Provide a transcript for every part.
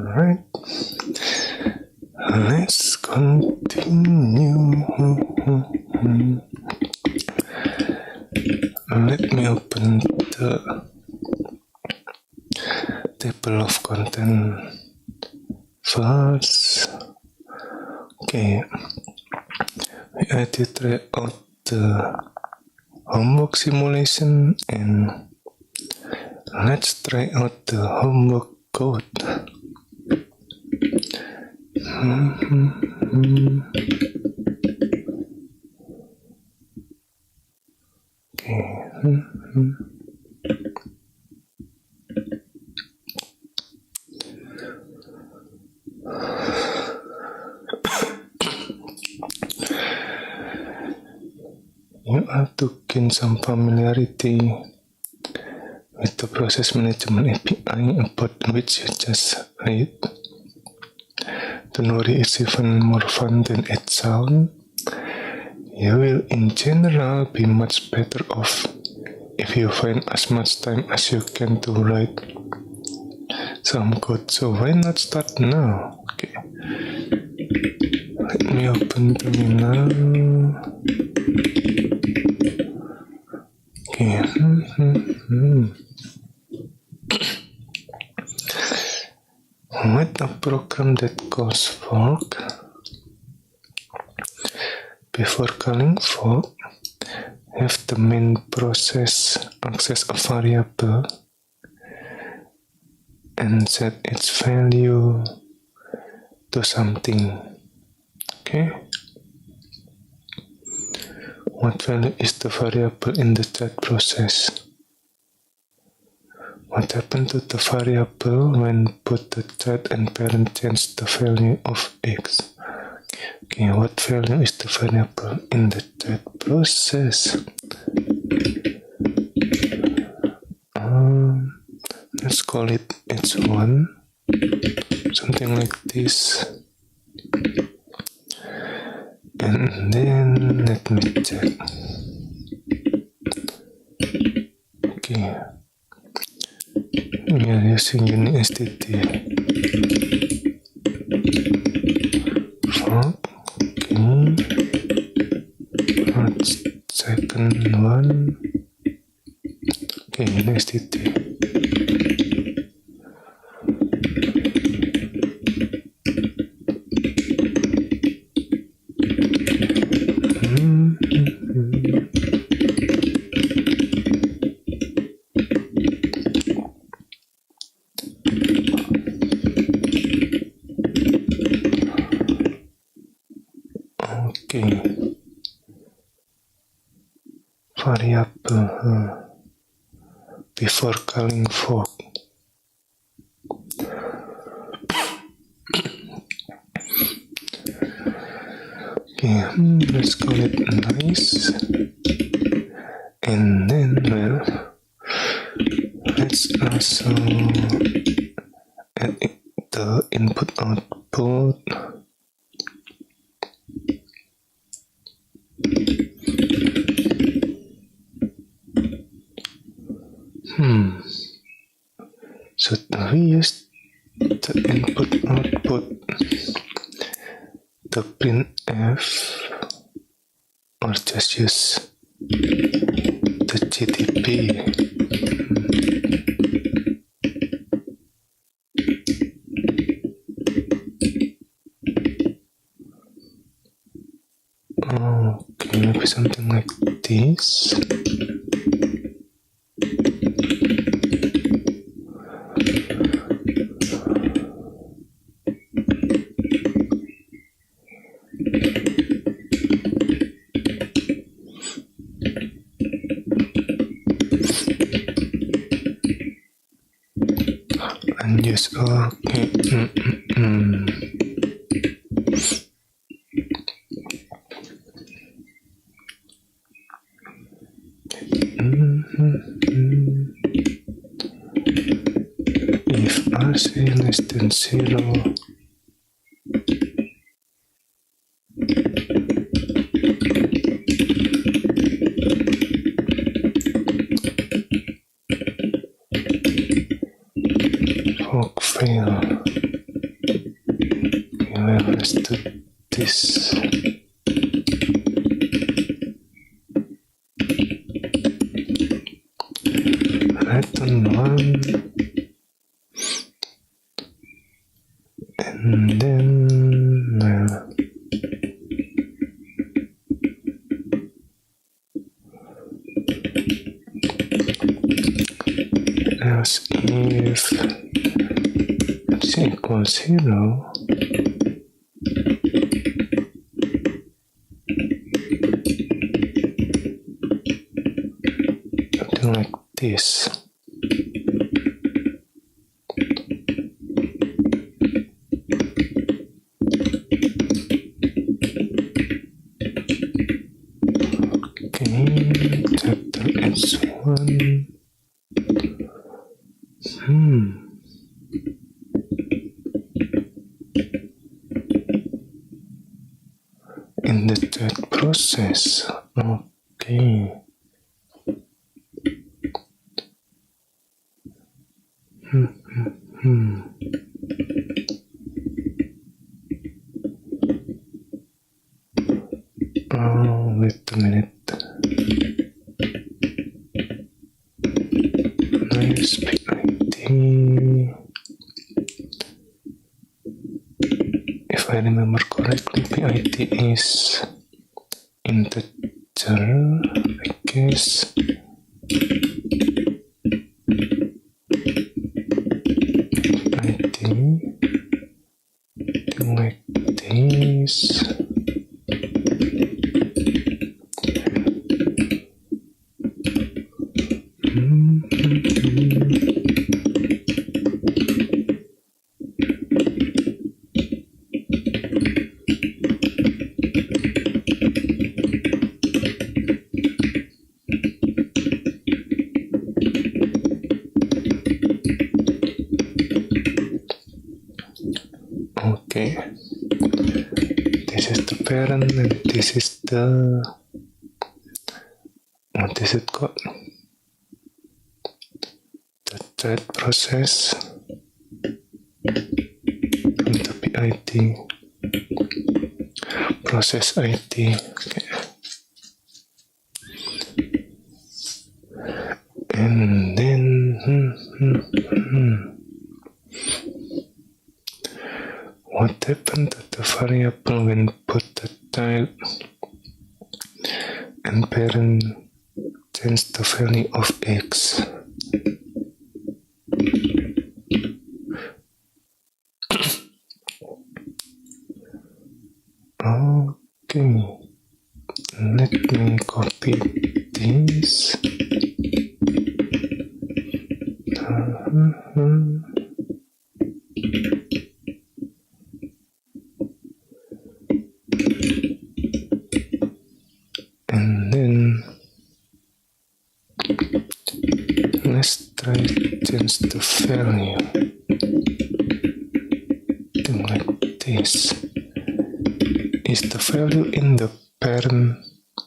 Alright, let's continue. Let me open the table of content first. Okay, I did try out the homework simulation and let's try out the homework code. Okay. You have to gain some familiarity with the process management API about which you just read. Don't worry, it's even more fun than it sounds. You will in general be much better off if you find as much time as you can to write some code. So why not start now? Okay. Let me open terminal. Okay. Write a program that calls fork. Before calling fork, have the main process access a variable and set its value to something. Okay. What value is the variable in the chat process? What happened to the variable when both the chat and parent change the value of x? Okay, what value is the variable in the chat process? Let's call it h1, something like this. And then let me check. Okay, we are using UniSDT. Fork. Okay. Second one. Okay, UniSDT. Okay, variable before calling fork. Okay, let's call it nice, and then let's also add the input output. Should we use the input output, the printf, or just use the GTP? Okay, maybe something like this. And use okay. If RC less than 0, fork fail. will do this. Return 1 and then else if x equals 0, something like this. Okay, chapter S1. In the third process, okay. Oh, wait a minute. Nice PID. If I remember correctly, PID is integer, I guess. PID, like this. Okay, this is the parent and this is the, what is it called? The third process from the PID, process ID. Okay. And then what happened to the variable when put the child and parent change the value of x? Okay, let me copy this. And then let's try to change the value. Something like this. Is the value in the parent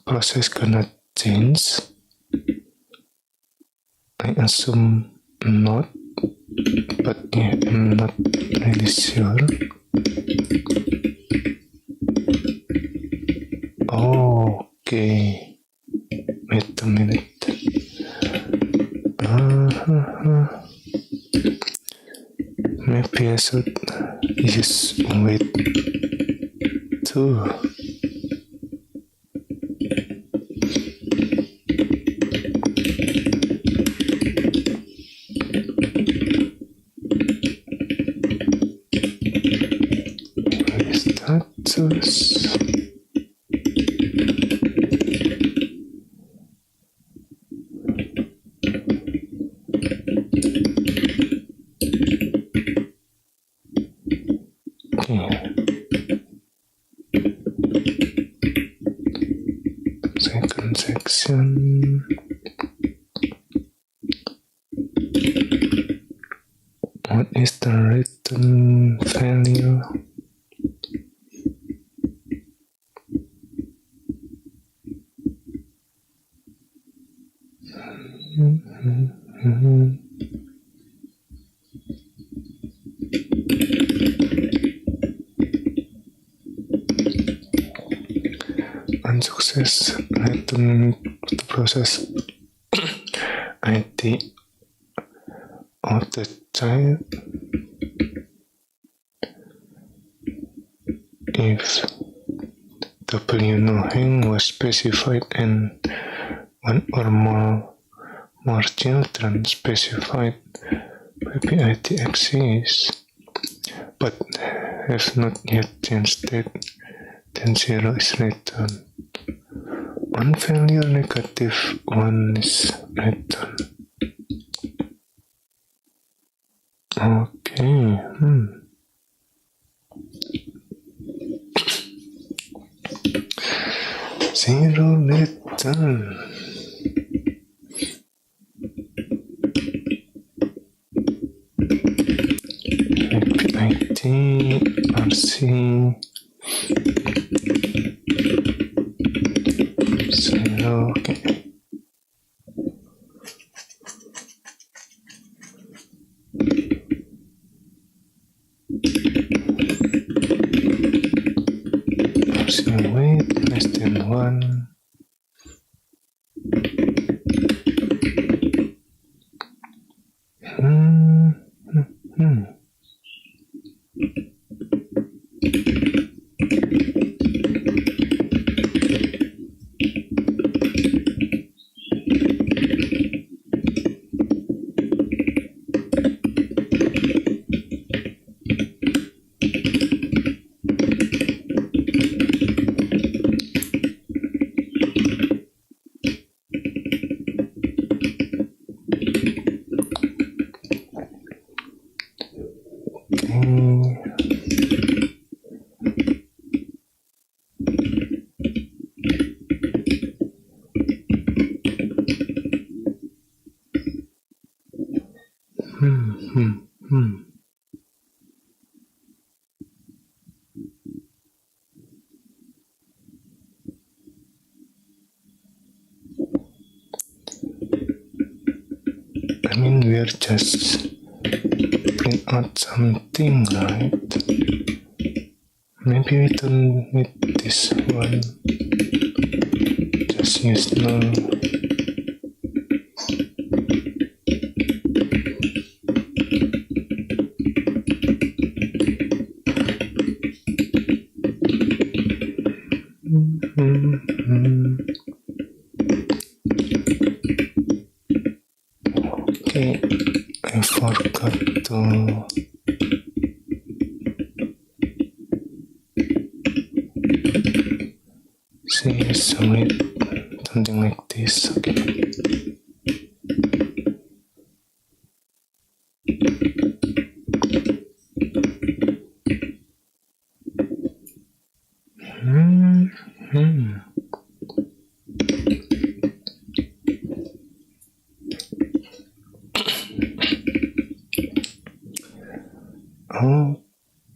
process gonna change? I assume not, but yeah, I'm not really sure. Okay, wait a minute. Maybe I should use wait too. Status. Second section. What is the return value? process return to process ID of the child if W knowing was specified and one or more children specified PPID exists but have not yet changed state, then 0 is returned. One value negative 1 is returned. Okay. Zero return. ID RC 0. Okay. Weight less than 1. I mean, we're just print out something, right? Maybe we don't need this one. Just use null. Okay, I forgot to see something like this. Okay.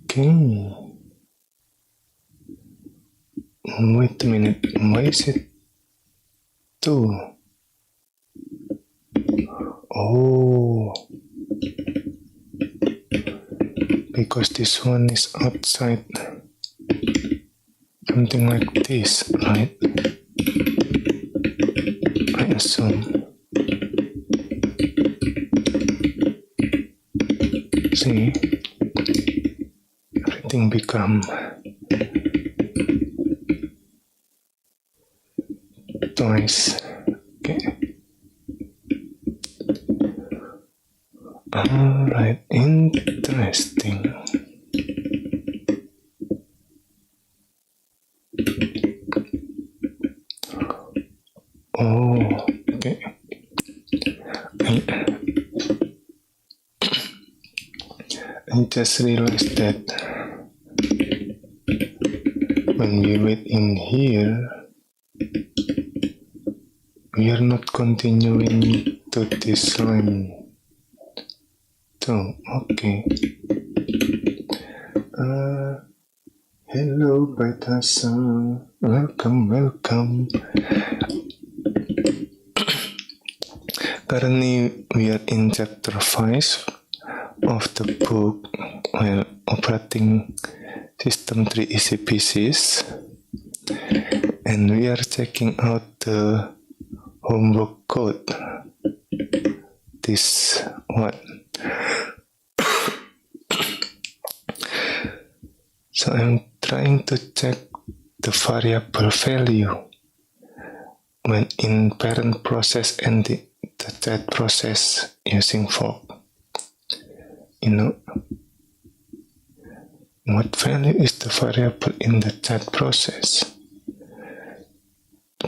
Okay. Wait a minute. Why is it 2? Oh. Because this one is outside. Something like this, right? I assume. See? Everything become twice. Okay. Alright, interesting. Oh, okay. I just realized that when we wait in here, we are not continuing to this line. So, okay. Hello, Baitasa. Welcome. Currently, we are in chapter 5 of the book while operating system 3 easy pieces, and we are checking out the homework code. This one. So I'm trying to check the variable value when in parent process and the child process using fork. What value is the variable in the child process?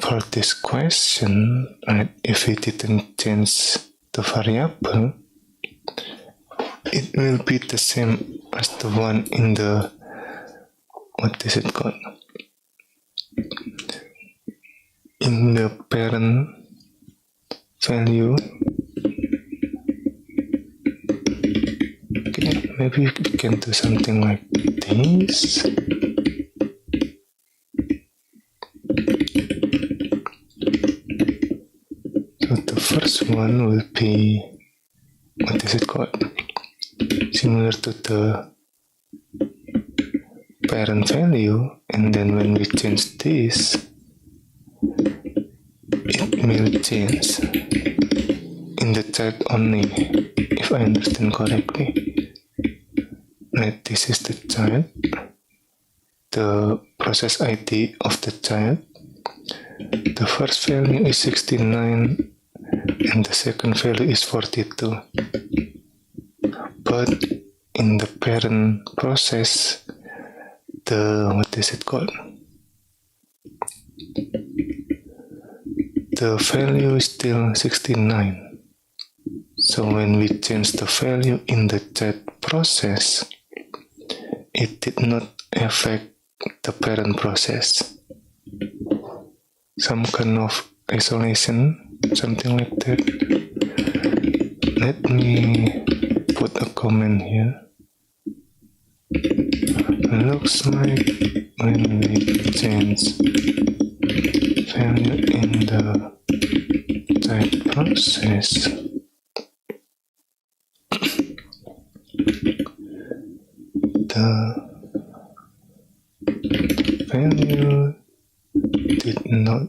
For this question, if we didn't change the variable, it will be the same as the one in the, what is it called? In the parent value. Okay, maybe we can do something like this. So the first one will be, what is it called? Similar to the parent value, and then when we change this, it will change in the child only, if I understand correctly. Right, this is the child, the process ID of the child. The first value is 69 and the second value is 42. But in the parent process, what is it called? The value is still 69. So when we change the value in the child process, it did not affect the parent process. Some kind of isolation, something like that. Let me put a comment here. Looks like when we change value in the child process, the value did not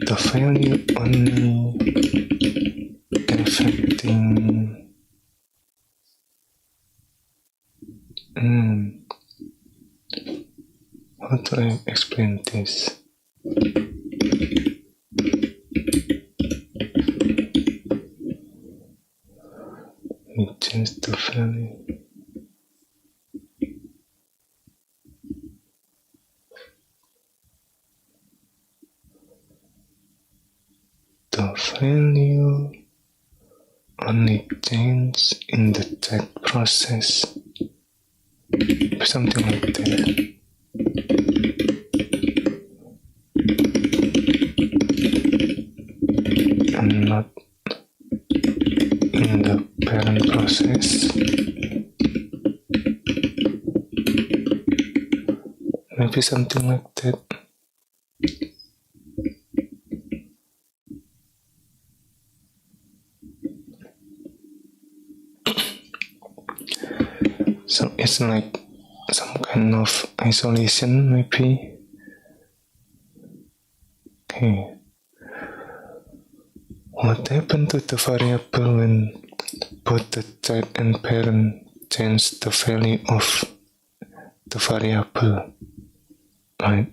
the value only affecting how do I explain this? We change the value. The value only change in the child process. Something like that. And not in the parent process. Maybe something like that. So it's like some kind of isolation, maybe. Okay. What happened to the variable when both the child and parent change the value of the variable? Right?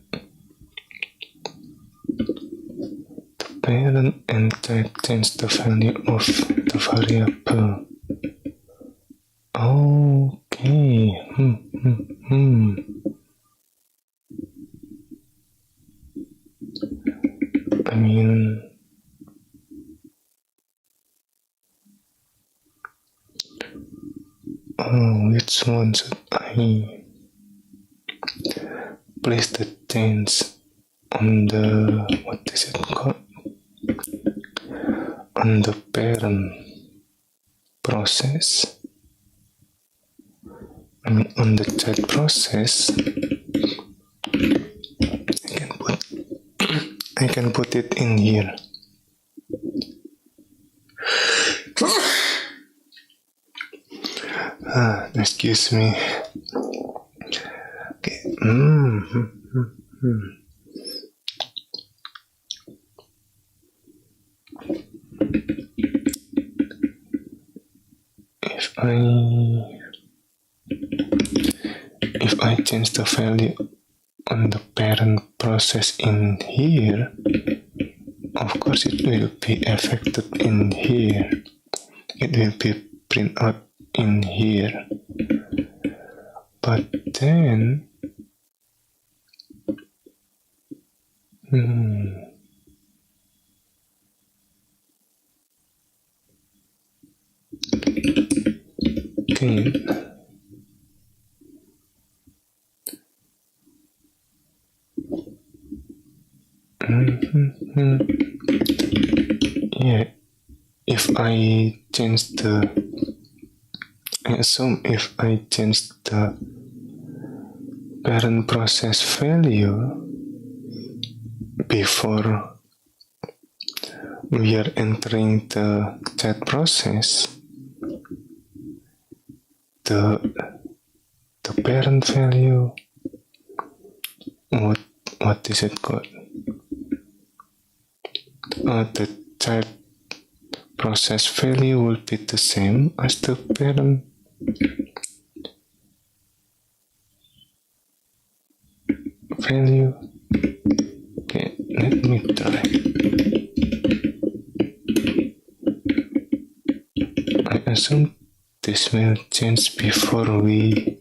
The parent and child change the value of the variable. Okay. I mean, which one should I place the change on the, what is it called? On the parent process. I mean, on the child process, I can put it in here. Excuse me. if I change the value on the parent process in here, of course it will be affected in here. It will be print out in here. But then okay. Yeah, if I change the, I assume if I change the parent process value before we are entering the chat process, the parent value, what is it called? The child process value will be the same as the parent value. Okay, let me try. I assume this will change before we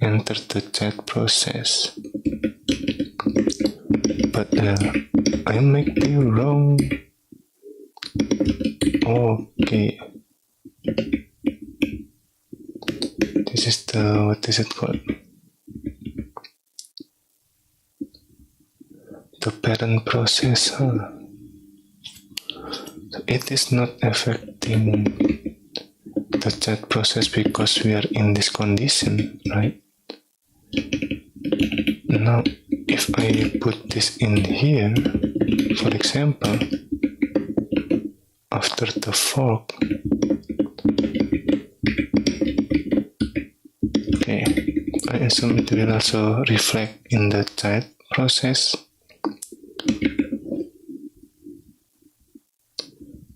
enter the chat process. But I might be wrong. Okay. This is the, what is it called? The parent process. So it is not affecting the chat process because we are in this condition, right? Now, if I put this in here, for example, after the fork, okay, I assume it will also reflect in the child process.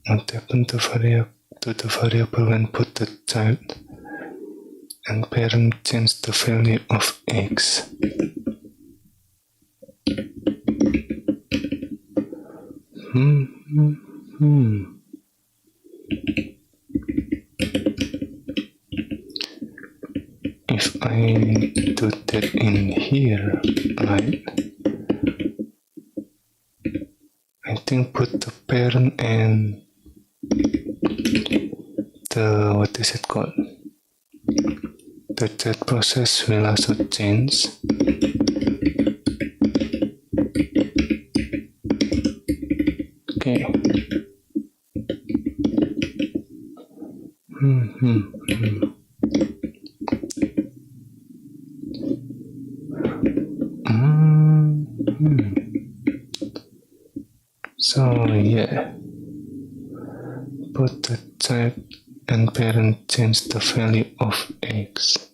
What happened to the variable when put the child and parent change the value of x? If I do that in here, right? I think put the parent and the, what is it called? The chat process will also change. Okay. So yeah, put the child and parent change the value of x,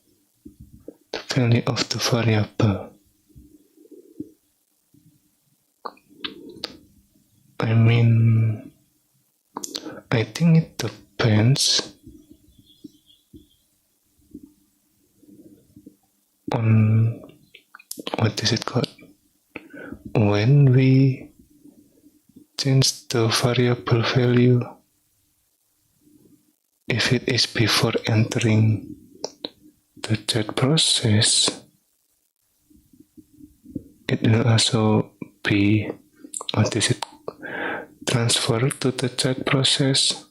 the value of the variable. I mean, I think it depends on, what is it called? When we change the variable value, if it is before entering the chat process, it will also be, what is it, transferred to the chat process.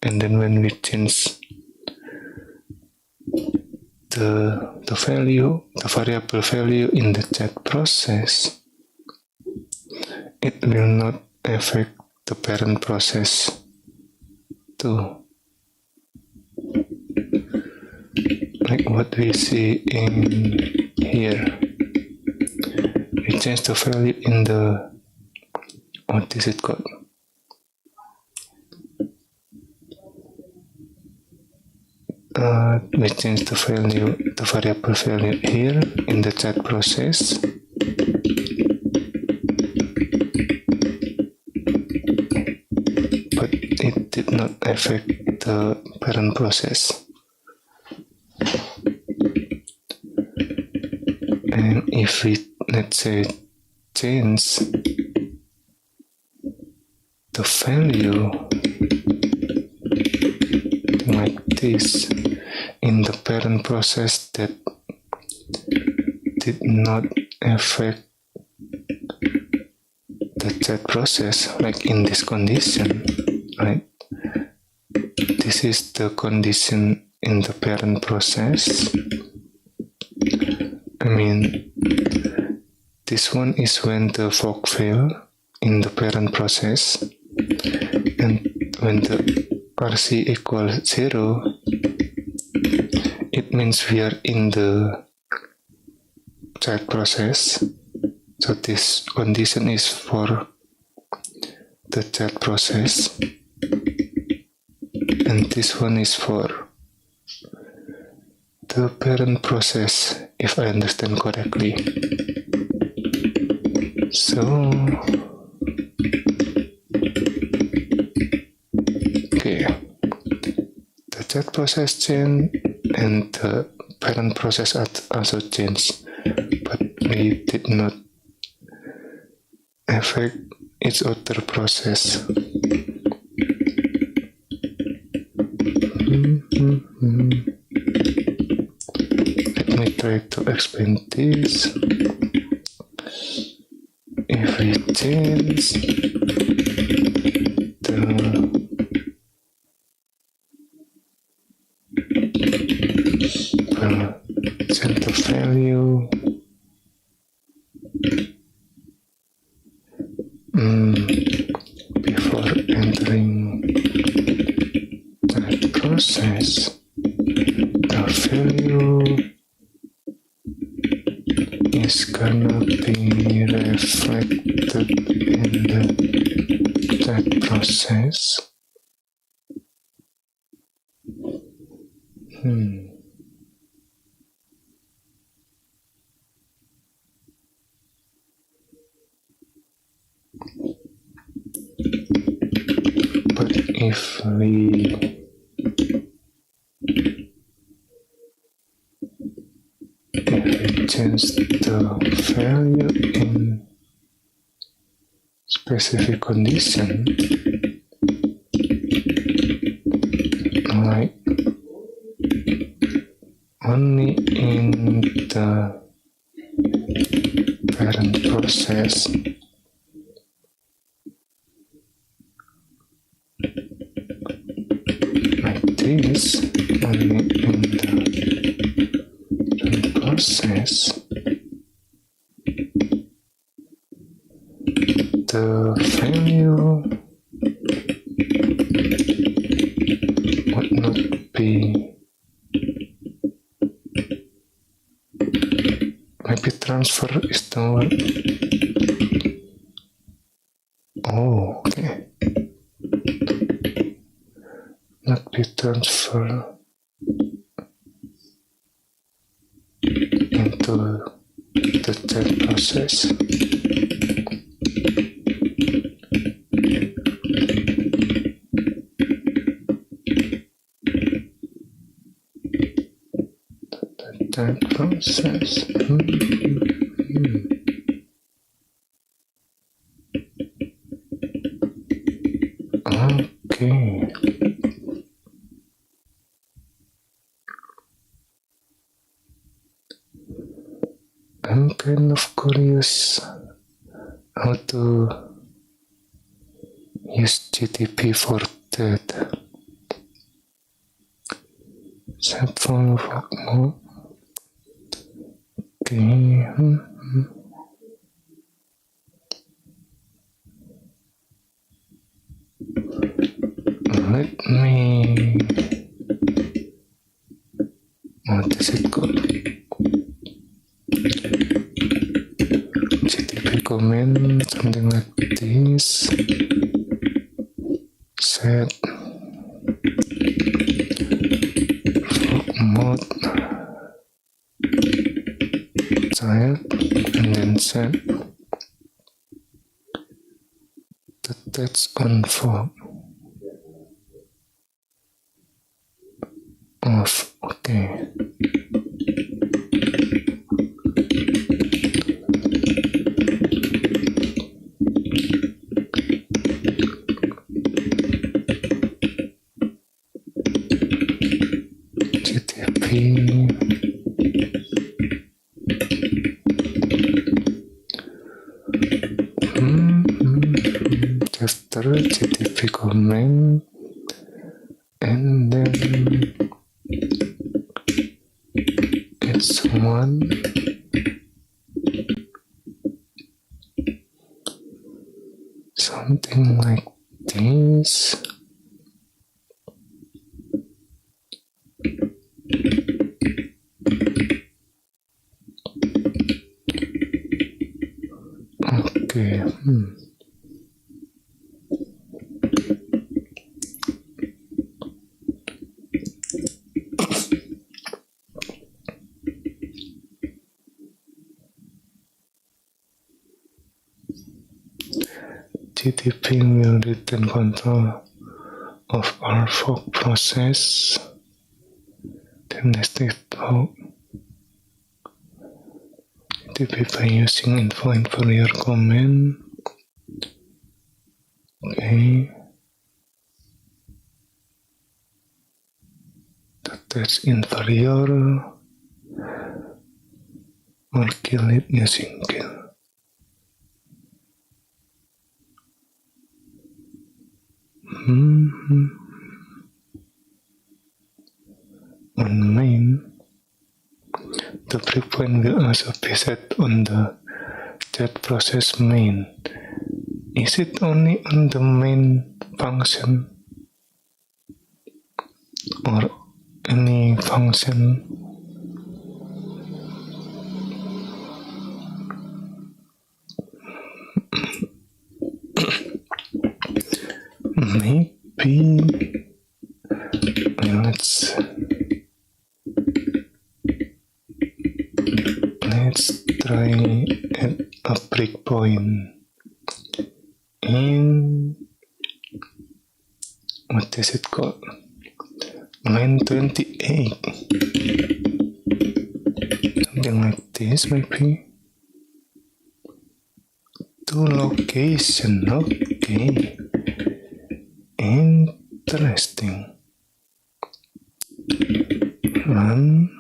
And then when we change the value, the variable value in the chat process, it will not affect the parent process too. Like what we see in here. We change the value in the, what is it called? we change the variable value here in the chat process. But it did not affect the parent process. And if we, let's say, change the value like this in the parent process that did not affect the chat process, like in this condition, right? This is the condition in the parent process. I mean, this one is when the fork fail in the parent process, and when the RC equals 0, it means we are in the child process. So this condition is for the child process, and this one is for the parent process, if I understand correctly. So okay, the child process changed and the parent process also changed, but we did not affect each other process. Let me try to explain this. If we change the value before entering that process, the value is gonna be reflected in that process. But if we change the value in specific condition, like only in the parent process, like this, only in the parent process, the value would not be, maybe transfer is the one. Oh, okay. Not be transfer into the child process. That process. Okay. I'm kind of curious how to use GTP for that. Set follow mode. Okay. Let me. What is it called? GTP comment, something like this. Set set the text on fog off. Okay. GTP after GTP comment, and then it's one something like this. Okay. GTP will retain control of our fog process. Then nested fog. GTP by using info inferior command. Okay. That's inferior. Or kill it using kill. On main, the breakpoint will also be set on the chat process main. Is it only on the main function or any function? Maybe let's try at a breakpoint in what is it called? Line 28. Something like this maybe. To location, okay. Interesting. Run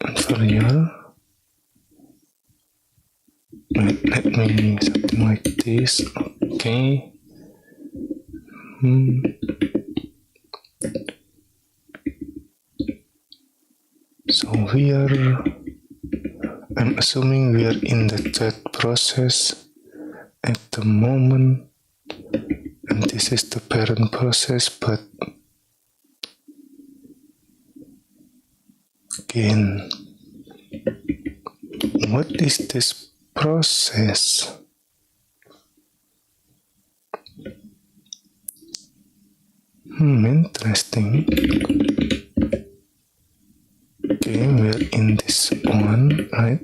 inferior. Let me something like this. Okay. So I'm assuming we are in the chat process at the moment, and this is the parent process, but again, what is this process? Interesting. Okay, we're in this one, right?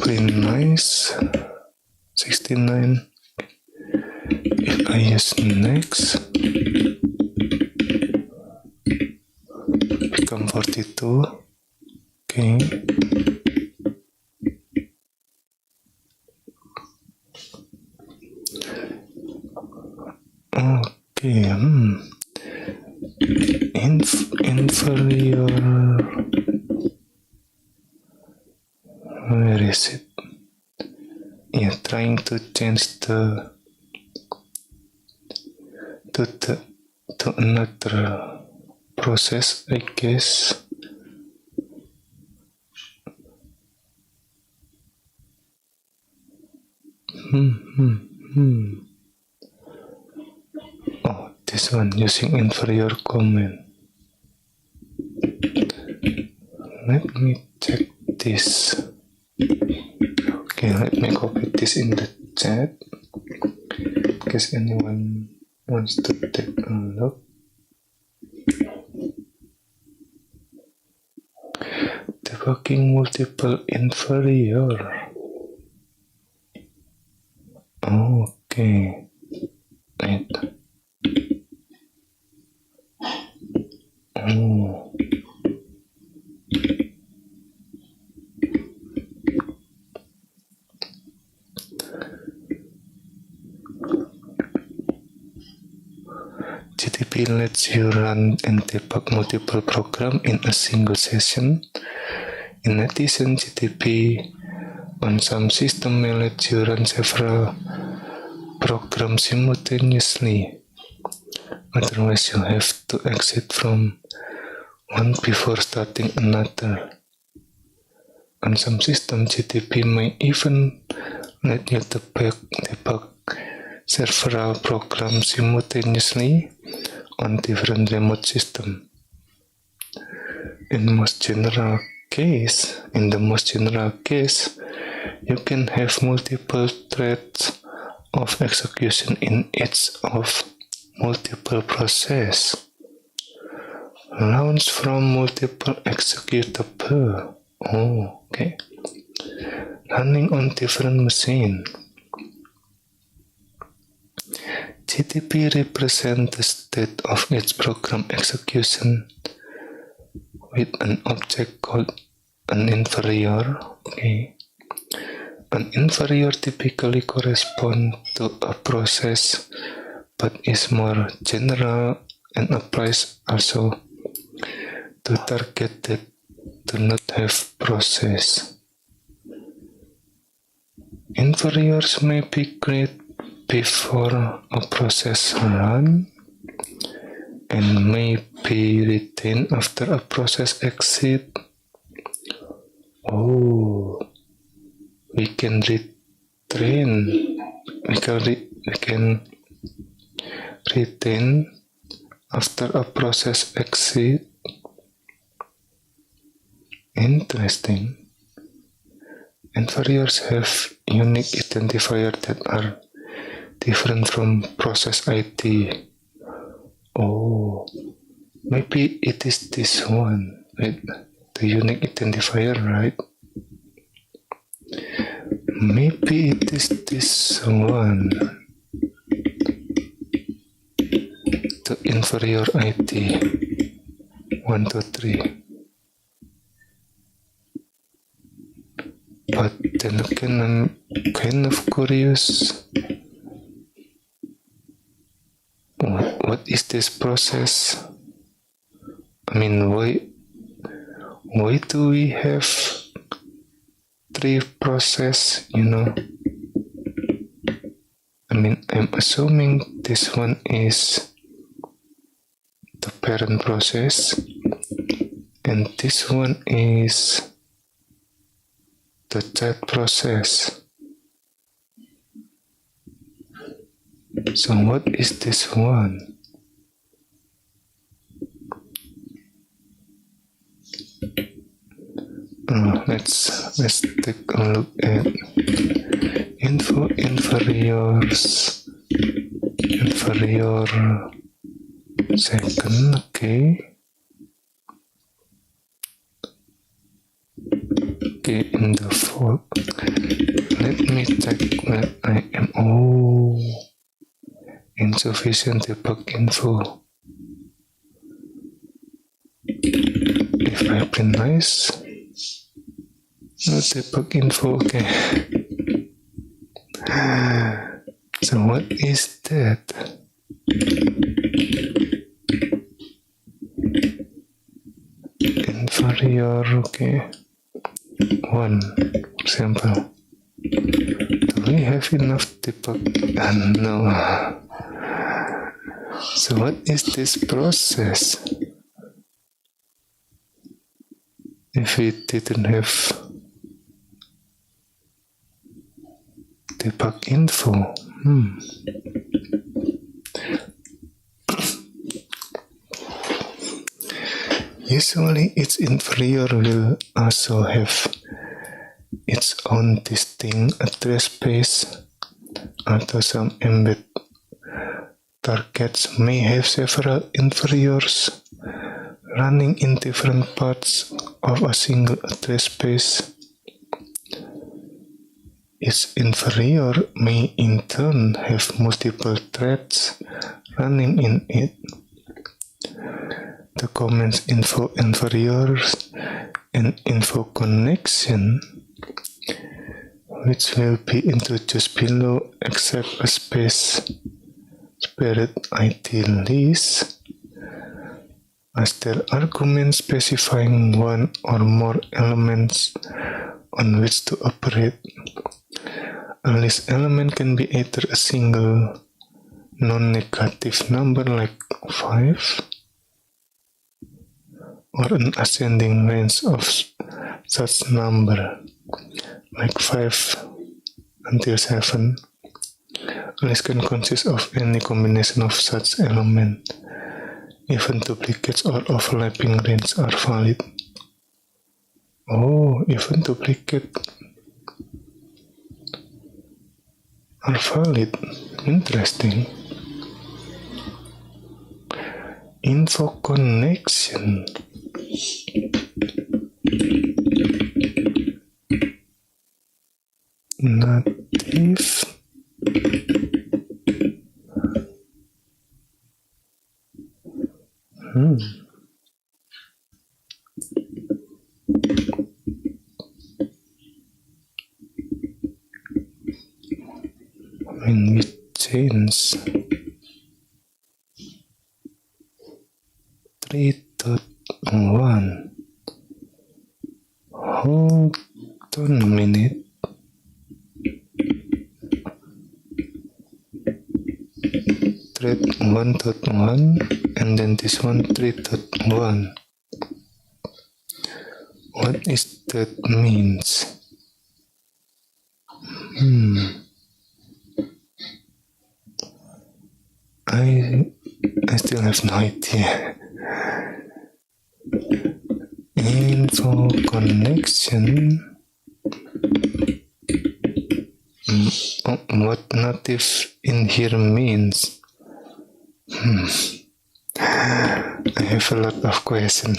Print nice 69. If I use next, become 42. Okay. Okay. Inferior. Where is it? Yeah, trying to change to another process, I guess. Oh, this one using inferior command. Let me check this. Okay, let me copy this in the chat in case anyone wants to take a look. debugging multiple inferior. Okay. Right. GTP lets you run and debug multiple programs in a single session. In addition, GTP on some systems may let you run several programs simultaneously. Otherwise, you have to exit from one before starting another. On some systems, GTP may even let you debug several programs simultaneously on different remote systems. In the most general case, you can have multiple threads of execution in each of multiple processes. Launch from multiple executable. Okay. Running on different machines. GTP represents the state of each program execution with an object called an inferior. Okay. An inferior typically corresponds to a process but is more general and applies also to targets that do not have process. Inferiors may be created before a process runs and may be retained after a process exits. We can retain after a process exits. Interesting. Inferiors have unique identifiers that are different from process ID. Maybe it is this one, right? The unique identifier, right? Maybe it is this one. The inferior ID 1, 2, 3. But then again, I'm kind of curious. What is this process? I mean, why do we have 3 processes, I mean, I'm assuming this one is the parent process, and this one is the child process. So what is this one? Let's take a look at inferior second. Okay, in the fork. Let me check where I am. Insufficient debug info. If I print nice, no debug info. Okay. So what is that? Inferior. Okay. 1 example. Do we have enough debug? No. So what is this process? If we didn't have debug info, usually its inferior will also have its own distinct address space, although some embedded targets may have several inferiors running in different parts of a single address space, its inferior may in turn have multiple threads running in it. The comments info inferiors and info connection, which will be introduced below, accept a space spared ID list as their argument specifying one or more elements on which to operate. A list element can be either a single non-negative number like 5 or an ascending range of such number like 5 until 7. A list can consist of any combination of such elements. Even duplicates or overlapping ranges are valid. Oh, even duplicates are valid. Interesting. Info connection. Native. When we change 3.1, hold on a minute. Thread 1.1 and then this one 3.1. What is that means? I still have no idea. Info connection. What native in here means? I have a lot of questions,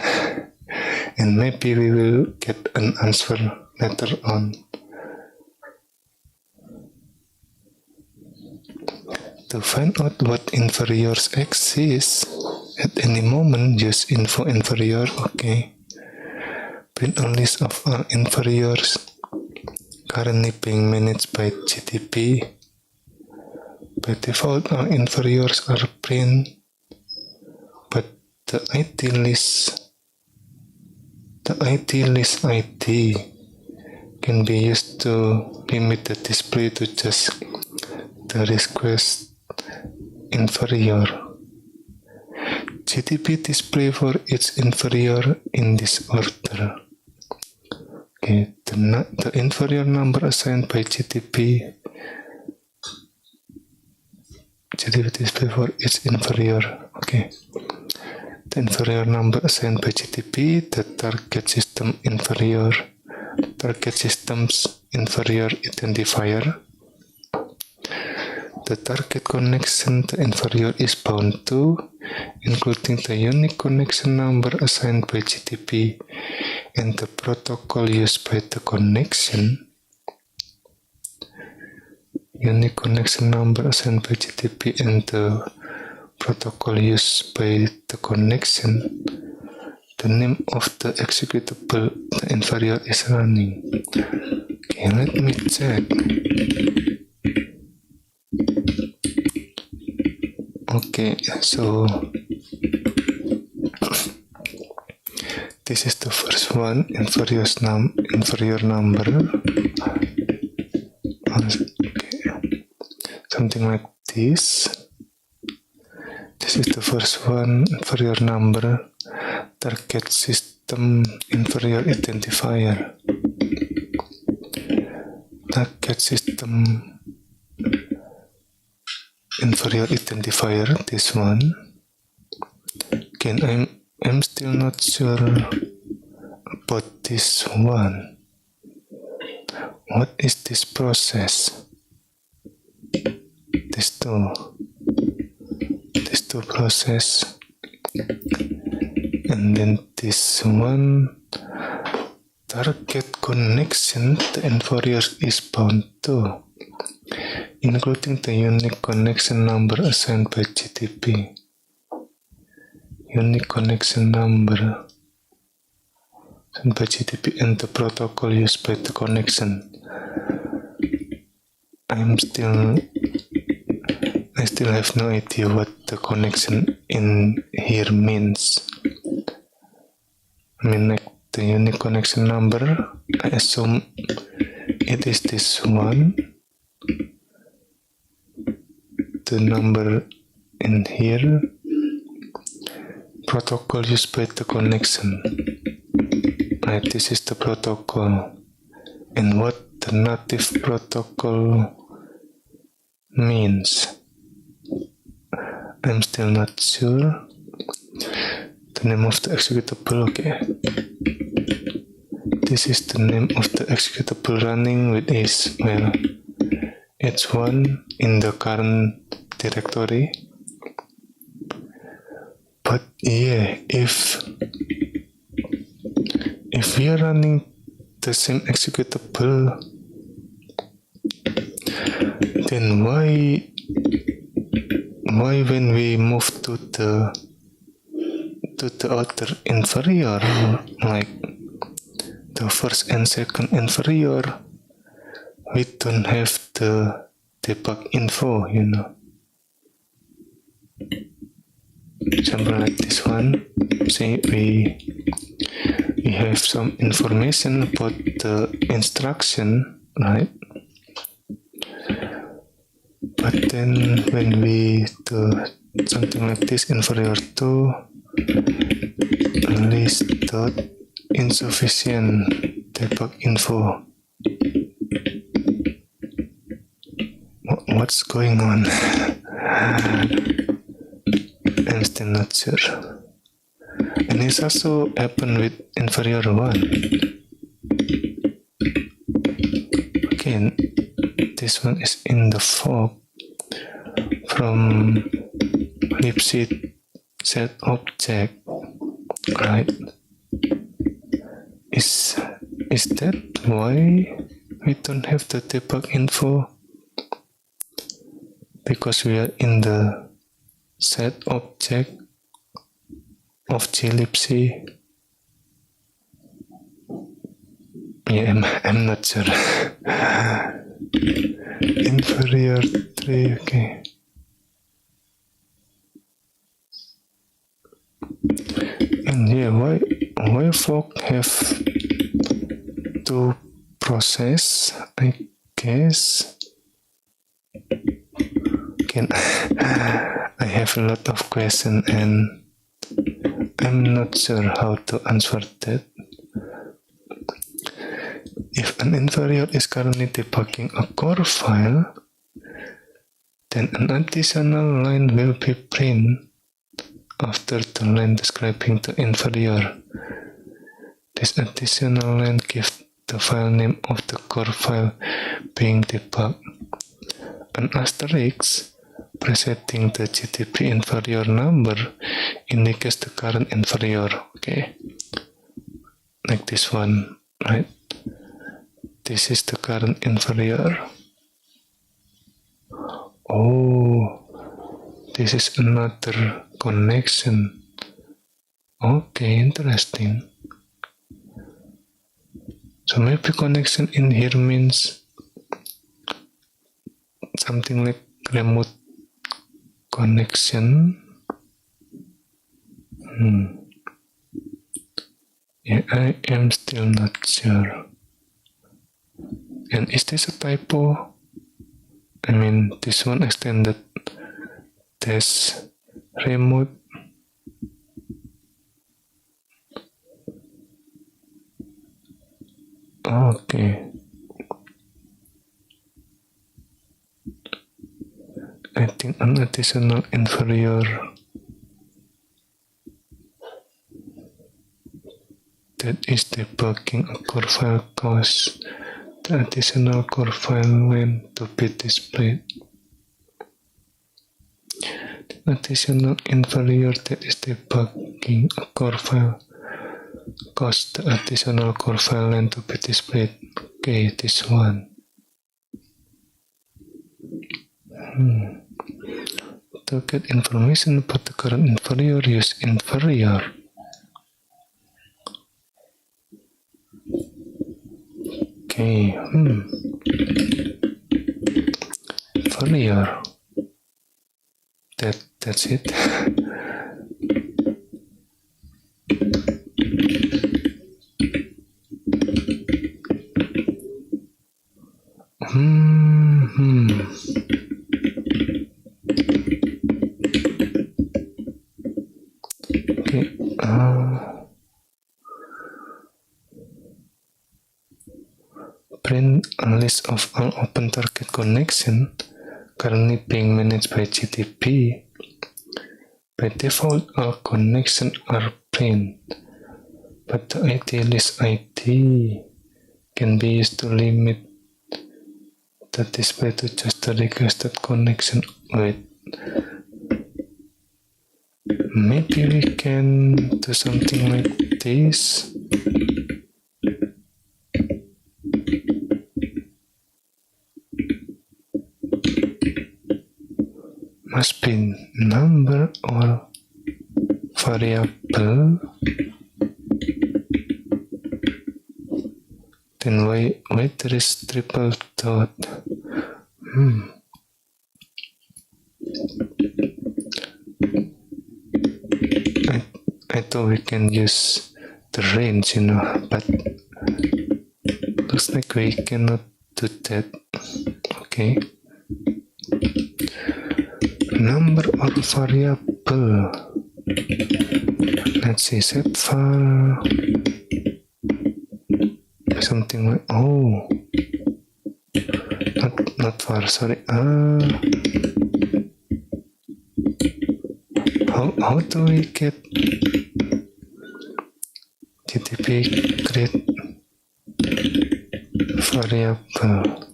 and maybe we will get an answer later on. To find out what inferiors exist at any moment, use info inferior. Okay. Print a list of all inferiors currently being managed by GTP. By default, all inferiors are print, but the ID list ID can be used to limit the display to just the request inferior. GTP display for each inferior in this order. Okay, the inferior number assigned by GTP display for each inferior. Okay, the inferior number assigned by GTP, the target system's inferior identifier. The target connection the inferior is bound to, including the unique connection number assigned by GTP and the protocol used by the connection. Unique connection number assigned by GTP and the protocol used by the connection. The name of the executable the inferior is running. Okay, let me check. Okay, so this is the first one, inferior number. Okay, something like this. This is the first one, inferior number, target system inferior identifier. Target system inferior identifier, this one. Again, I'm still not sure about this one. What is this process? These two process, and then this one target connection the inferior is bound to, including the unique connection number assigned by GTP. Unique connection number assigned by GTP and the protocol used by the connection. I still have no idea what the connection in here means. I mean, like the unique connection number, I assume it is this one. The number in here, protocol used by the connection. Right, this is the protocol. And what the native protocol means, I'm still not sure. The name of the executable, okay. This is the name of the executable running with is, well, h1 in the current directory. But yeah, if we are running the same executable, then why when we move to the other inferior, like the first and second inferior, we don't have the debug info, you know. Example like this one, say we have some information about the instruction, right? But then when we do something like this, inferior to list dot insufficient debug info, what's going on? I'm still not sure. And it's also happened with inferior 1. Okay, this one is in the fog from libc set object, right? Is that why we don't have the debug info? Because we are in the set object of glibc. Yeah, I'm not sure. Inferior 3, okay. And yeah, why folk have to process, I guess. Again, I have a lot of questions and I'm not sure how to answer that. If an inferior is currently debugging a core file, then an additional line will be printed after the line describing the inferior. This additional line gives the file name of the core file being debugged. An asterisk preceding the GTP inferior number indicates the current inferior, okay? Like this one, right? This is the current inferior. Oh, this is another connection. Okay, interesting. So maybe connection in here means something like remote connection. Yeah, I am still not sure. And is this a typo? I mean, this one extended test remote. Okay. I think an additional inferior that is debugging a core file cause the additional core file name to be displayed. The additional inferior that is debugging a core file cause the additional core file length to be displayed. Okay, this one. To get information about the current inferior, use inferior. Okay, inferior. That's it. Okay. Print a list of all open target connection currently being managed by GTP. By default, all connections are print, but the ID list ID can be used to limit the display to just the requested connection. Wait, maybe we can do something like this. Must be number or variable. Then why there is triple dot? I thought we can use the range, but looks like we cannot do that. Okay. Number or variable. Let's see, set file. Something like not far. Sorry. How do we get GTP create variable?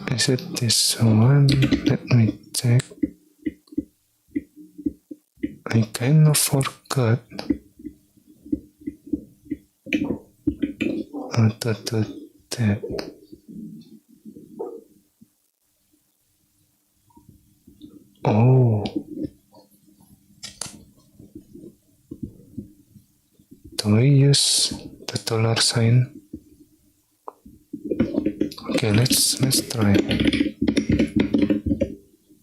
Is it this one? Let me check. I kind of forgot how to do that. Do we use the dollar sign? Okay, let's try.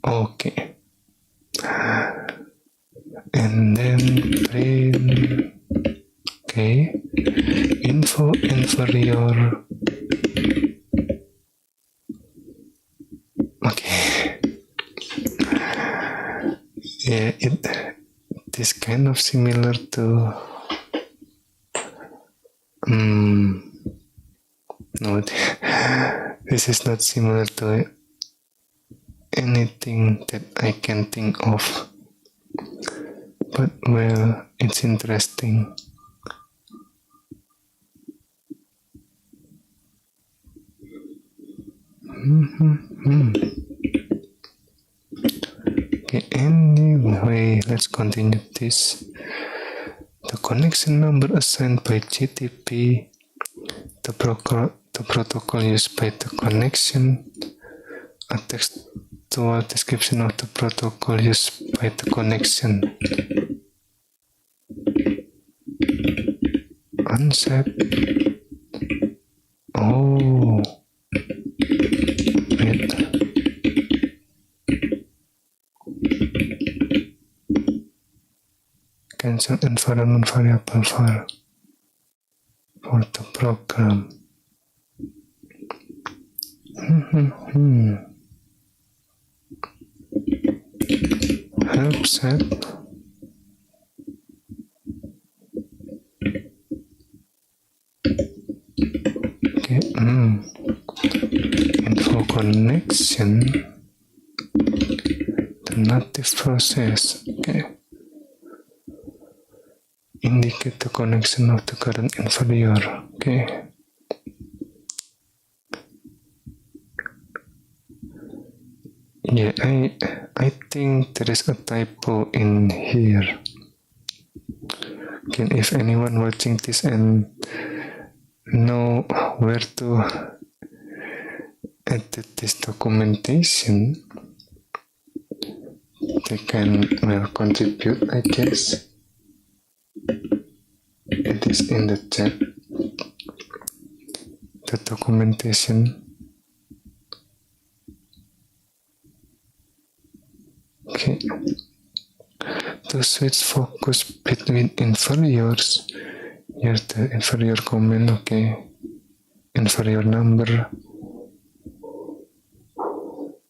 Okay. And then print. Okay. Info inferior. Okay. Yeah, it is kind of similar to no, this is not similar to anything that I can think of, but well, it's interesting. Okay, anyway, let's continue this. The connection number assigned by GTP, the protocol used by the connection, a textual description of the protocol used by the connection. Unset. Wait. Cancel environment variable file for the program. Help set. Okay. Info connection. The native process. Okay. Indicate the connection of the current inferior. Okay. Yeah, I think there is a typo in here. Okay, if anyone watching this and know where to edit this documentation, they can contribute, I guess. It is in the chat. The documentation. Okay. To switch focus between inferiors, here's the inferior comment. Okay. Inferior number.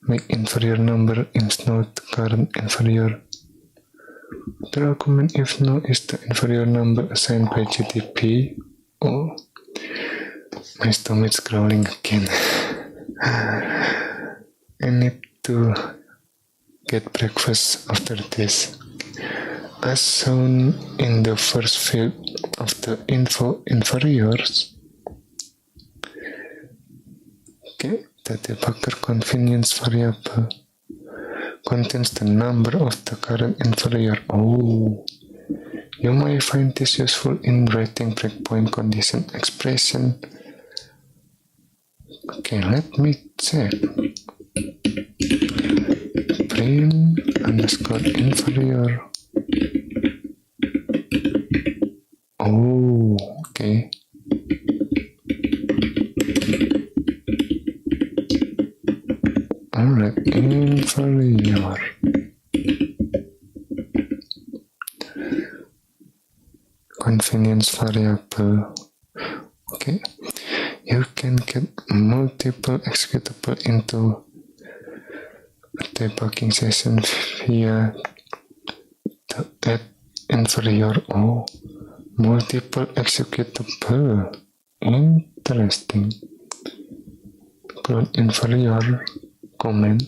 Make inferior number is not current inferior. The argument if no is the inferior number assigned by GTP. Oh, my stomach is growling again. I need to get breakfast after this. As shown in the first field of the inferiors, okay, the debugger convenience variable contains the number of the current inferior. Oh, you might find this useful in writing breakpoint condition expression. Okay, let me check. Print underscore inferior. Oh, okay. Alright, inferior. Convenience variable. Okay. You can get multiple executable into a debugging session via the add inferior. Oh, multiple executable. Interesting. Include inferior comment.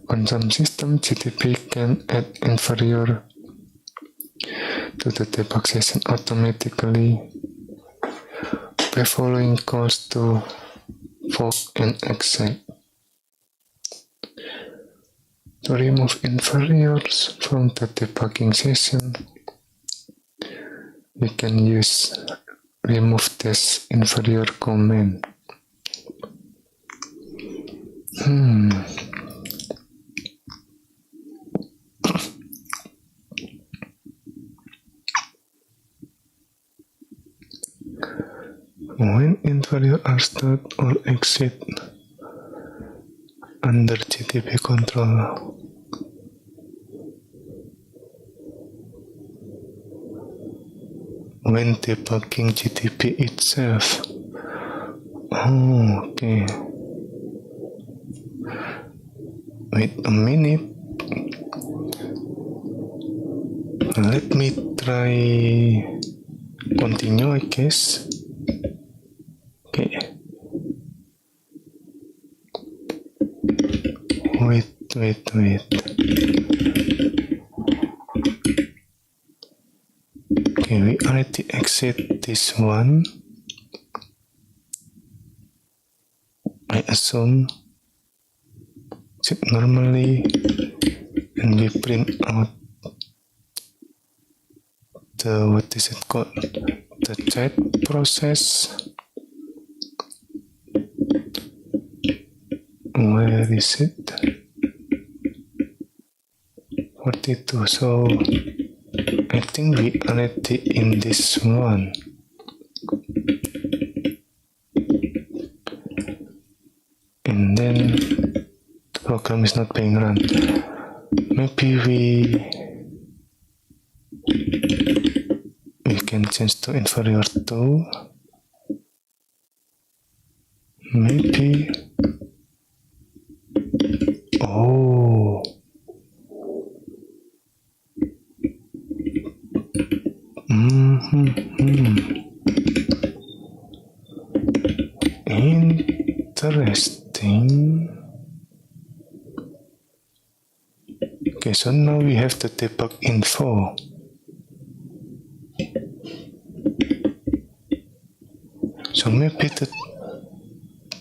On some system, GTP can add inferior to the debug session automatically by following calls to fork and exec. To remove inferiors from the debugging session, we can use remove this inferior command. When inferior are start or exit under GTP control. When debugging GTP itself. Oh, okay. Wait a minute. Let me try continue, I guess. Okay. Wait. Okay, we already exit this one. I assume normally, and we print out the, what is it called? The chat process. Where is it? 42. So I think we already in this one. And then the program is not being run. Maybe we can change to inferior 2. Maybe. Oh. Interesting. Okay, Okay, so now we have the debug info. So maybe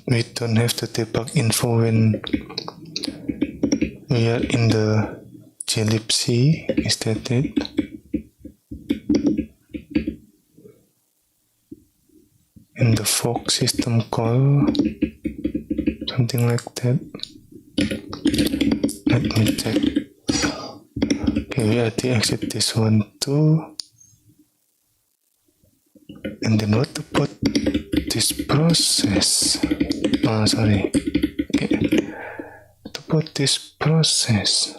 we don't have the debug info when we are in the glibc. Is that it? In the fork system call, something like that. Let me check. Okay, we have to exit this one too. And then what about this process? Oh, sorry. Okay. What about this process?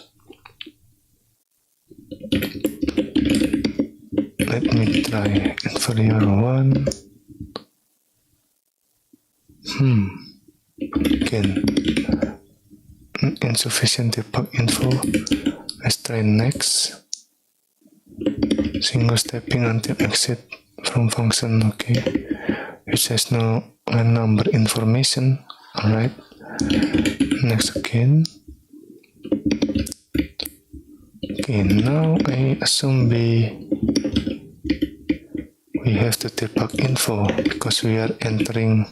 Let me try inferior one. Again, insufficient debug info. Let's try next. Single stepping until exit from function. Okay, it says no line number information. Alright, next again. Okay, now I assume we have the debug info because we are entering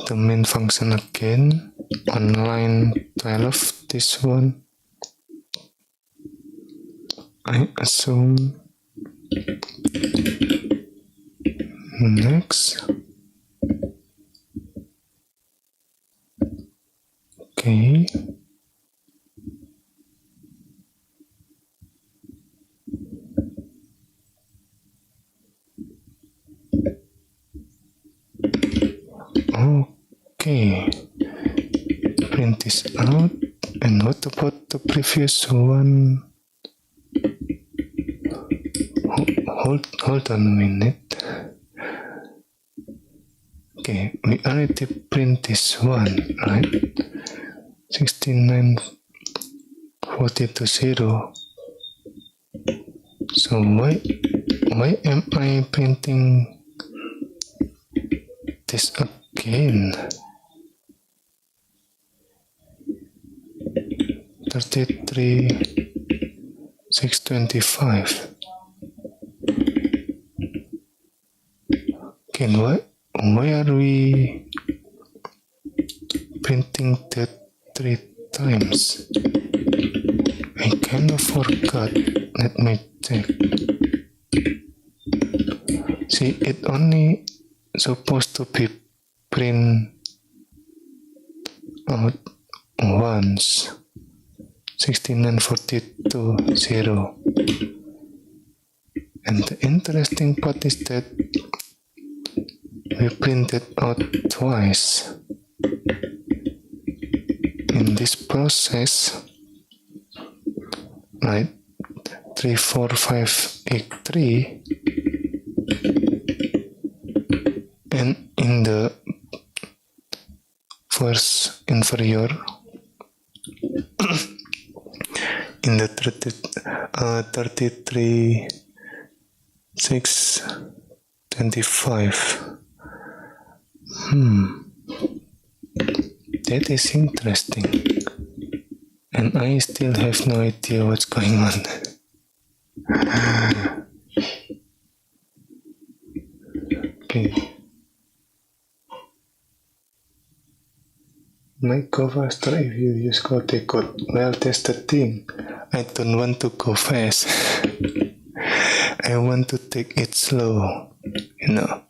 the main function again on line 12, this one. I assume. Next. Okay. Okay. Print this out. And what about the previous one? Hold on a minute. Okay, we already print this one, right? 6942.0. So why am I printing this again? 33,625. Okay, why are we printing that 3 times? I kind of forgot. Let me check. See, it only supposed to be print out once. 6942.0. And the interesting part is that we printed out twice. In this process, right, 34583, and in the first inferior, in the 33,625. That is interesting. And I still have no idea what's going on. Okay. Might go faster if you use quote-unquote. Well, that's the thing. I don't want to go fast. I want to take it slow, you know.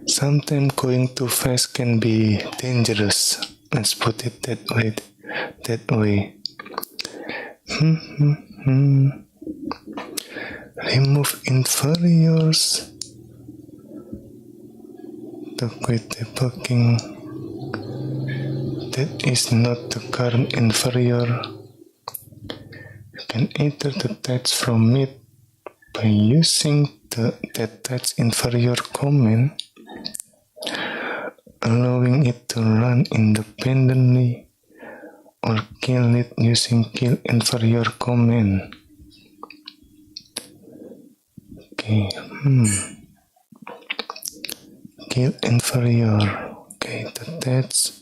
Sometimes going too fast can be dangerous. Let's put it that way. Remove inferiors. To quit debugging. That is not the current inferior. You can enter the text from it by using the text inferior command, allowing it to run independently, or kill it using kill inferior command. Okay, kill inferior. Okay, the text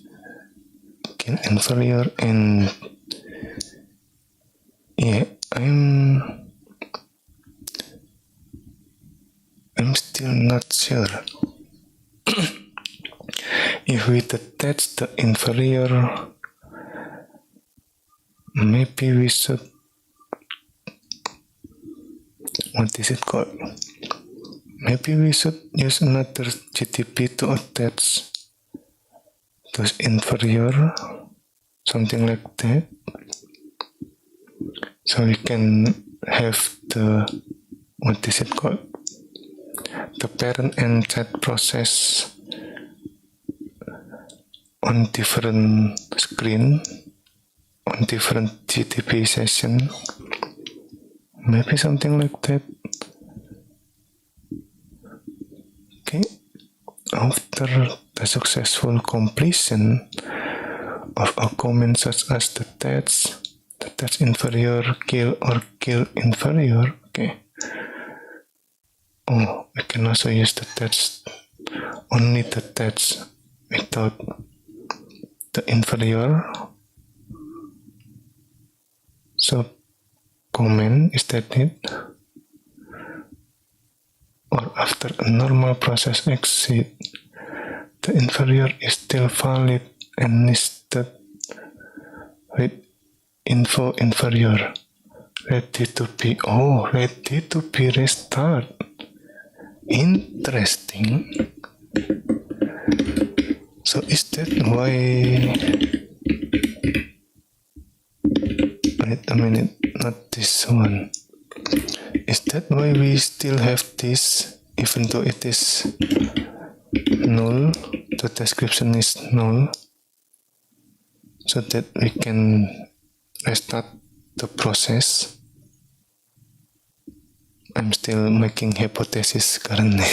token inferior, and yeah, I'm still not sure if we detach the inferior. Maybe we should, what is it called? Maybe we should use another GTP to attach those inferior, something like that. So we can have the, what is it called? The parent and child process on different screen, on different GTP session. Maybe something like that. Okay. After the successful completion of a comment such as the touch inferior, kill, or kill inferior, okay. Oh, we can also use the touch, only the touch without the inferior. So comment, is that it? Or after a normal process exit, the inferior is still valid and listed with info inferior, ready to be restart. Interesting. So is that why, wait a minute, not this one. Is that why we still have this, even though it is null, the description is null, so that we can restart the process? I'm still making hypothesis currently.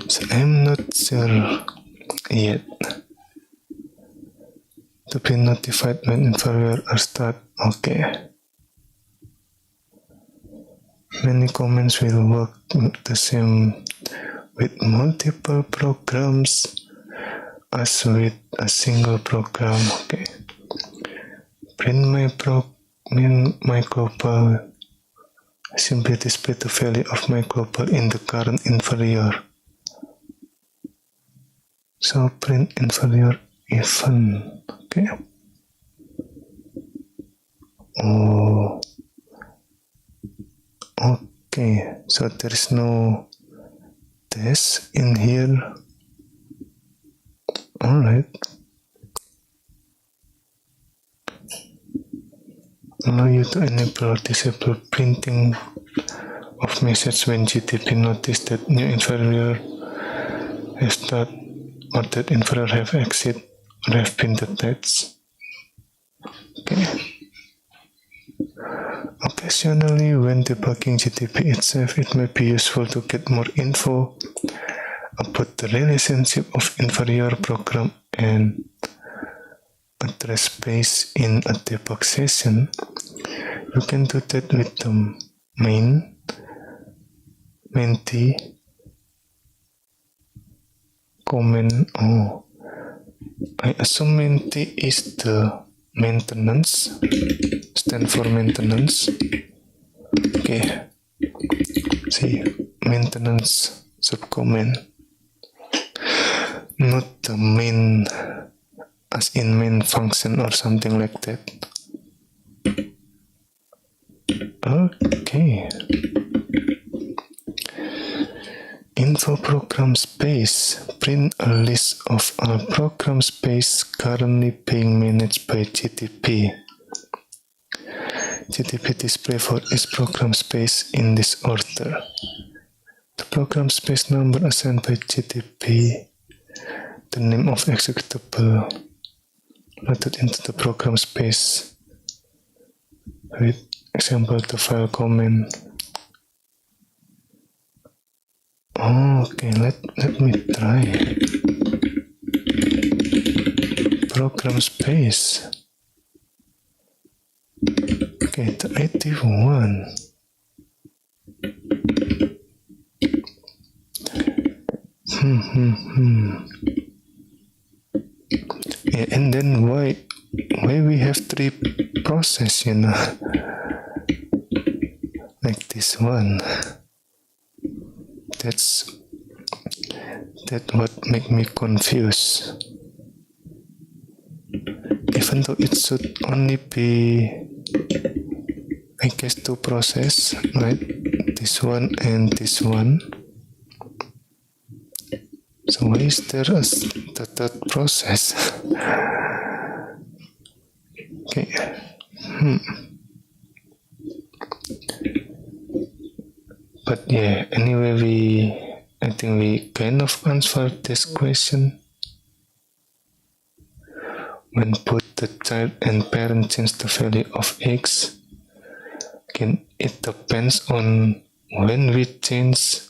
So I'm not sure yet. To be notified when inferior are start. Okay. Many comments will work the same with multiple programs as with a single program. Okay. Print my global. Simply display the value of my global in the current inferior. So print inferior even. Okay. Oh. Okay. So there is no test in here. Alright. Allow you to enable or disable printing of message when GTP notice that new inferior has start or that inferior have exit or have been detached. Okay. Occasionally, when debugging GTP itself, it may be useful to get more info about the relationship of inferior program and address space in a debug session. You can do that with the Menti comment. Oh, I assume Menti is the maintenance, stand for maintenance. Okay, see, maintenance subcomment, not the main, as in main function or something like that. Okay. Info program space. Print a list of all program space currently being managed by GTP. GTP display for each program space in this order. The program space number assigned by GTP, the name of executable loaded into the program space. With example, the file comment. Oh, okay, let me try. Program space. Okay, the 81. Yeah, and then why we have three process, like this one. That's what make me confused. Even though it should only be, I guess, two process, right? This one and this one. So why is there the third process? Okay. But yeah, anyway, I think we kind of answered this question. When both the child and parent change the value of x, again, it depends on when we change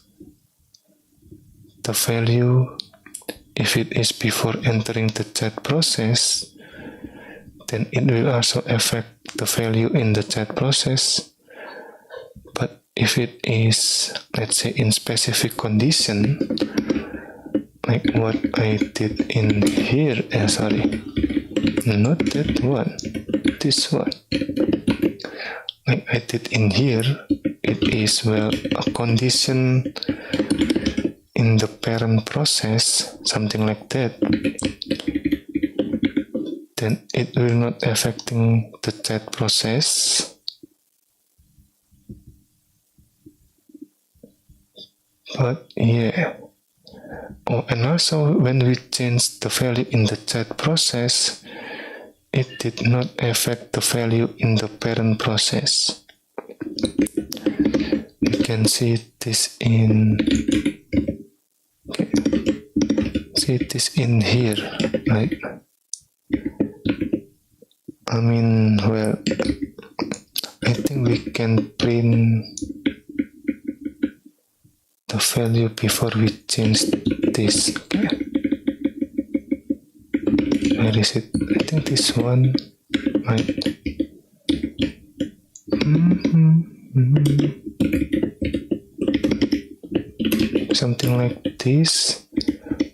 the value. If it is before entering the chat process, then it will also affect the value in the chat process. But if it is, let's say, in specific condition, like what I did in here, not that one, this one. Like I did in here, it is, well, a condition in the parent process, something like that, then it will not affecting the chat process. But yeah, and also when we change the value in the chat process, it did not affect the value in the parent process. You can see this in, here, right? I mean, well, I think we can print the value before we change this. Okay. Where is it? I think this one, right? Something like this.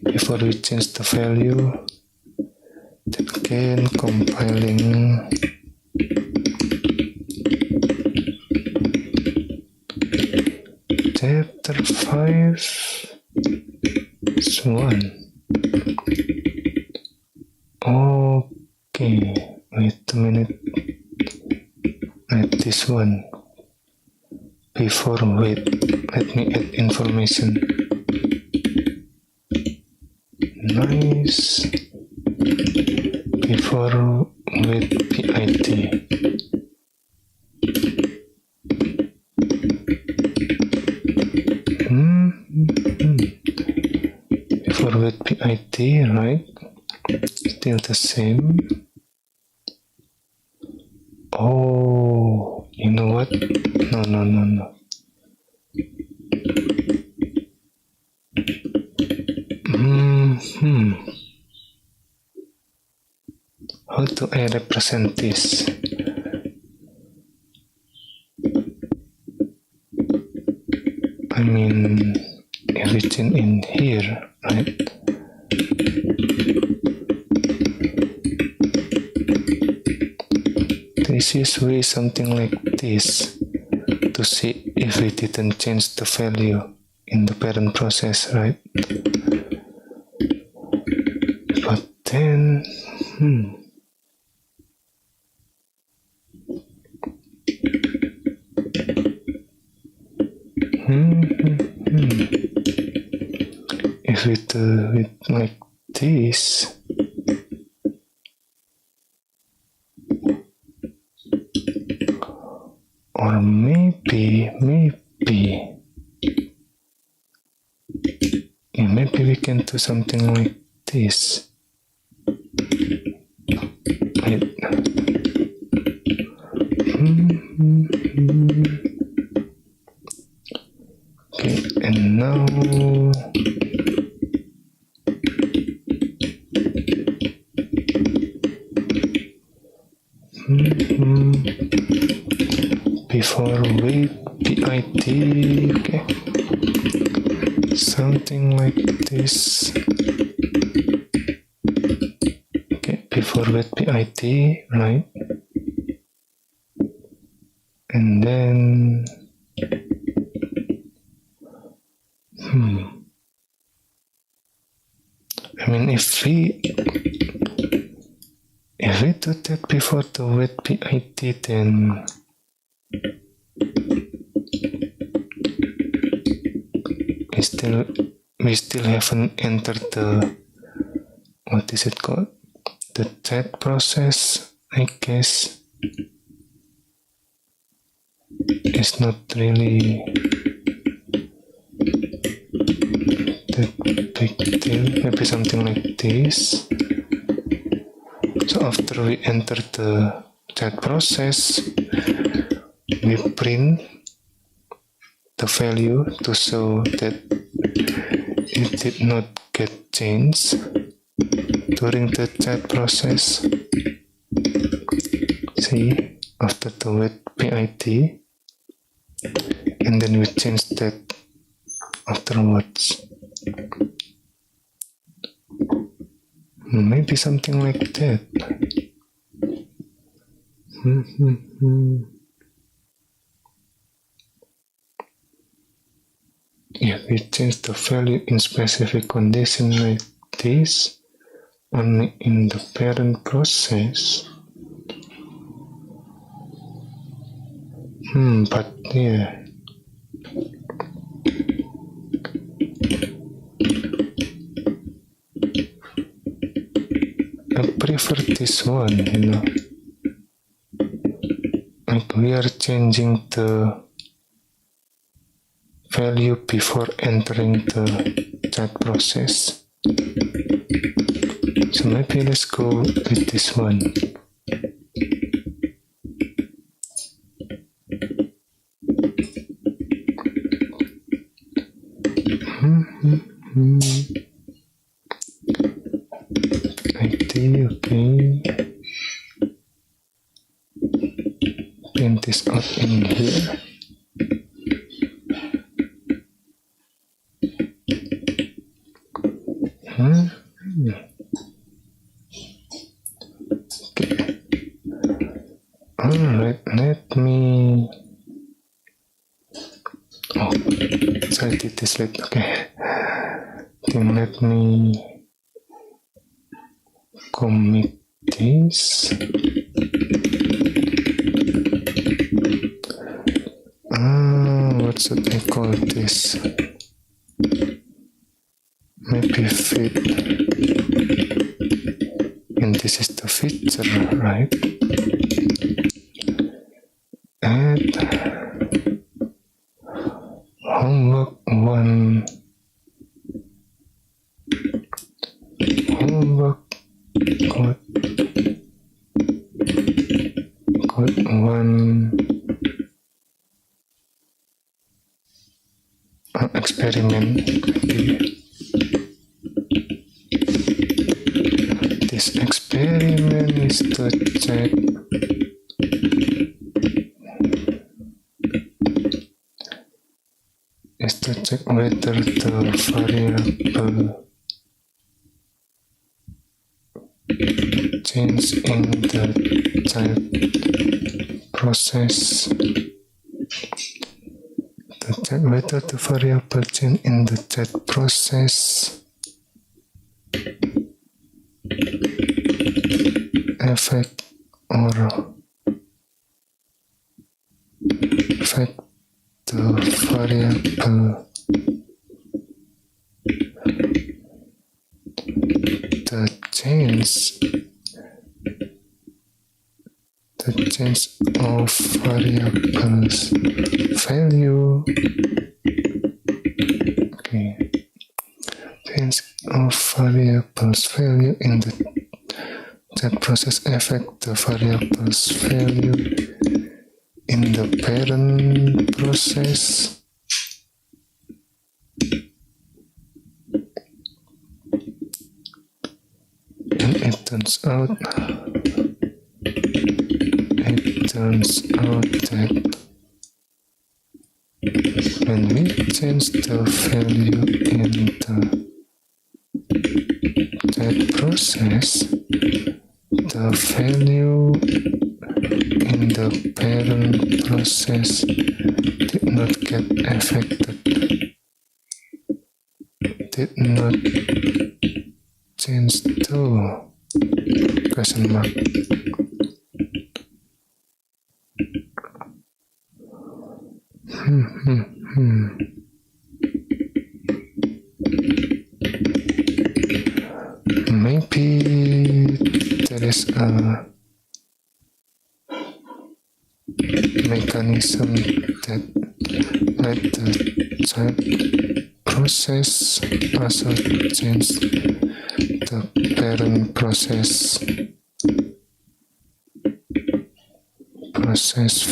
Before we change the value, then again compiling. Chapter 5 is 1. Okay, wait a minute. At this one. Before, wait, let me add information. Nice. Before with PIT. Before with PIT, right? Still the same. Oh, you know what? No. How do I represent this? I mean, everything in here, right? This is way something like this to see if we didn't change the value in the parent process, right? But then, if we do it like this, or maybe we can do something like this. Wait. Okay, and now before wait PIT, okay, something like this. Okay, before with PIT, right? And then I mean, if we do that before the with PIT, then we still haven't entered the, what is it called? The chat process, I guess. It's not really that big deal. Maybe something like this. So after we enter the chat process, we print the value to show that it did not get changed during the chat process. See, after the wait PIT, and then we change that afterwards. Maybe something like that. If we change the value in specific condition like this, only in the parent process. But yeah. I prefer this one, Like we are changing the value before entering the chat process. So maybe let's go with this one. Okay. Print this out in here. Okay. Alright, let me. Oh, so I did this late. Okay. Then let me commit this. What should I call this? Maybe fit. And this is the feature, right? Add homework 1. Homework code 1 experiment. This experiment is to check whether the variable change in the child process. To check whether the variable change in the chat process affect the variable the change of variables value. Okay. Change of variables value in the chat process affect the variables value in the parent process. And it turns out that when we change the value in the chat process, the value in the parent process did not get affected, did not change to question mark. Maybe there is a mechanism that let the child process also change the parent process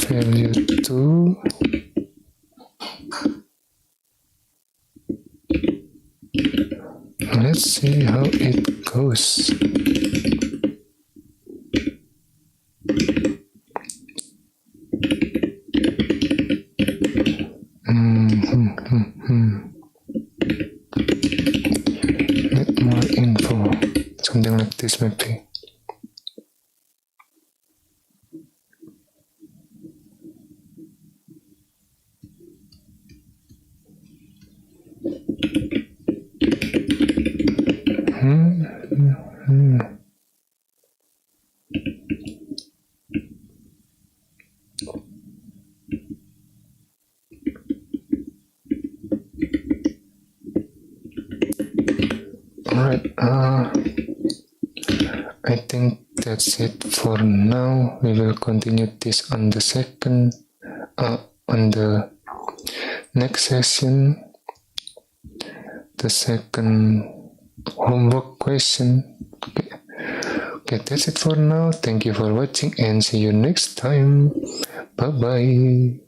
value to let's see how it goes. Need more info, something like this maybe. Alright, I think that's it for now. We will continue this on the next session, the second homework question. Okay, that's it for now. Thank you for watching and see you next time. Bye bye.